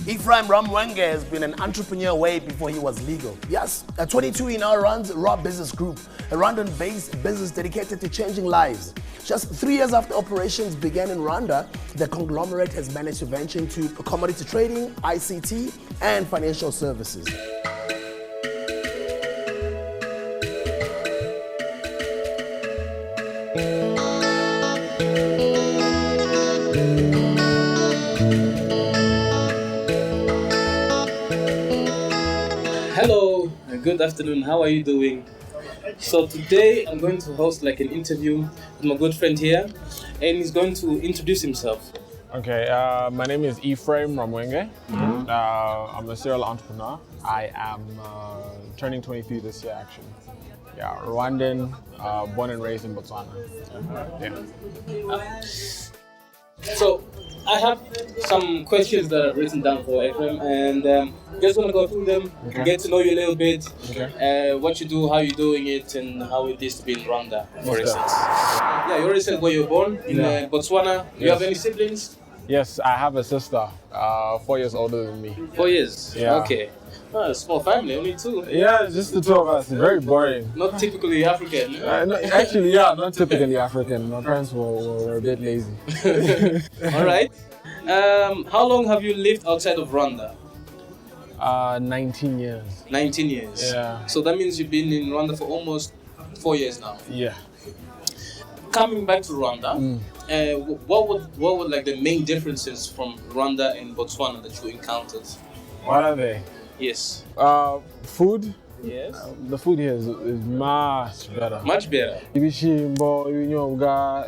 Ephraim Rwamwenge has been an entrepreneur way before he was legal. Yes, at 22 he now runs Raw Business Group, a Rwandan-based business dedicated to changing lives. Just 3 years after operations began in Rwanda, the conglomerate has managed to venture into commodity trading, ICT, and financial services. Hello, good afternoon. How are you doing? So today I'm going to host like an interview with my good friend here, and he's going to introduce himself. Okay, my name is Ephraim Rwamwenge. I'm a serial entrepreneur. I am turning 23 this year, actually. Yeah, Rwandan, born and raised in Botswana. Yeah. So I have some questions that are written down for Ephraim, and just want to go through them, get to know you a little bit, what you do, how you're doing it, and how it is to be in Rwanda, for instance. Yeah, you already said where you were born, in Botswana. Do you have any siblings? Yes, I have a sister, 4 years older than me. 4 years? Yeah. Okay. Oh, a small family, only two. Yeah, just the two of us. Very boring. Not typically African. Actually, yeah, not typically African. My parents were a bit lazy. All right. How long have you lived outside of Rwanda? 19 years. 19 years. Yeah. So that means you've been in Rwanda for almost 4 years now. Yeah. Coming back to Rwanda, what were like the main differences from Rwanda and Botswana that you encountered? What are they? Yes. Food. Yes. The food here is much better. Much better. Ibishimbo, ibinyobwa,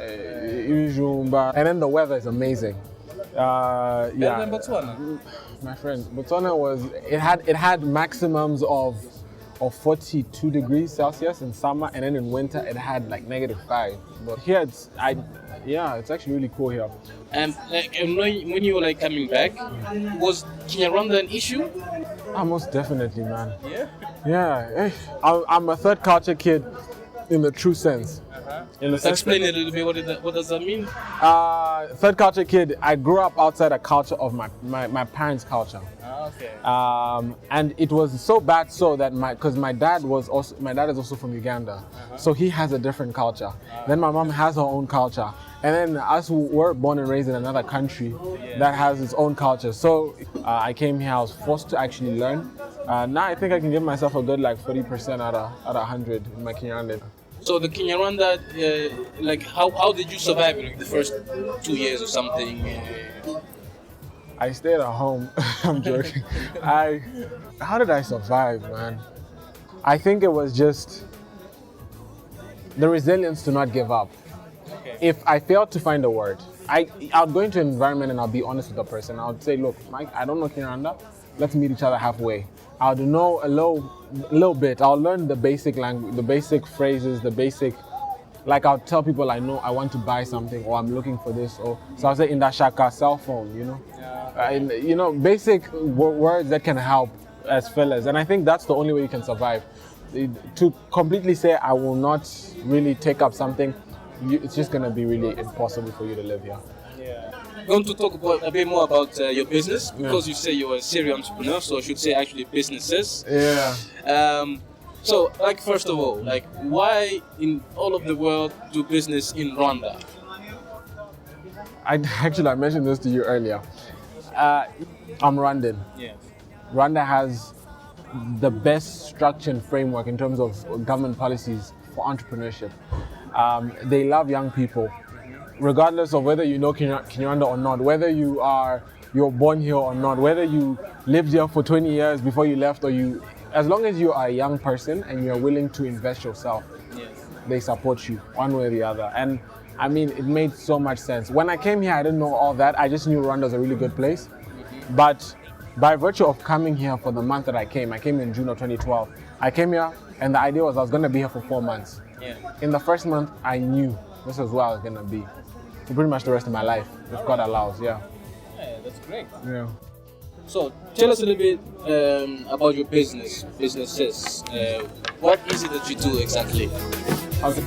ibijumba, and then the weather is amazing. Better than Botswana? My friend, Botswana it had maximums of 42 degrees Celsius in summer, and then in winter it had like -5. But here it's actually really cool here. And when you were like coming back, was Kinyarwanda an issue? Most definitely, man. Yeah. Yeah, I'm a third culture kid in the true sense. In the sense Explain it a little bit. What does that mean? Third culture kid. I grew up outside a culture of my parents' culture. Okay. And it was so bad so that because my dad is also from Uganda, so he has a different culture. Then my mom has her own culture, and then us who were born and raised in another country that has its own culture. So I came here. I was forced to actually learn. Now I think I can give myself a good like 40% out of 100 in my Kinyarwanda. So the Kinyarwanda, like how did you survive like, the first 2 years or something? I stayed at home. I'm joking. How did I survive, man? I think it was just the resilience to not give up. Okay. If I failed to find a word, I'll go into an environment and I'll be honest with the person. I would say, look, Mike, I don't know Kinyarwanda. Let's meet each other halfway. I'll know a little bit. I'll learn the basic language, the basic phrases, like I'll tell people I know I want to buy something or I'm looking for this. So I'll say in that shaka cell phone, basic words that can help as fellas. And I think that's the only way you can survive. To completely say I will not really take up something, it's just going to be really impossible for you to live here. Yeah. I'm going to talk a bit more about your business because you say you're a serial entrepreneur, so I should say actually businesses. Yeah. So, like, first of all, like, why in all of the world do business in Rwanda? I mentioned this to you earlier. I'm Rwandan. Yeah. Rwanda has the best structured framework in terms of government policies for entrepreneurship. They love young people, regardless of whether you know Kinyarwanda or not, whether you're born here or not, whether you lived here for 20 years before you left as long as you are a young person and you're willing to invest yourself, they support you one way or the other. And I mean, it made so much sense. When I came here, I didn't know all that. I just knew Rwanda was a really good place. But by virtue of coming here for the month that I came in June of 2012. I came here and the idea was I was going to be here for 4 months. Yeah. In the first month, I knew this is where I was going to be for pretty much the rest of my life, if God allows, Yeah, that's great. Yeah. So tell us a little bit about your businesses. What is it that you do exactly? Okay.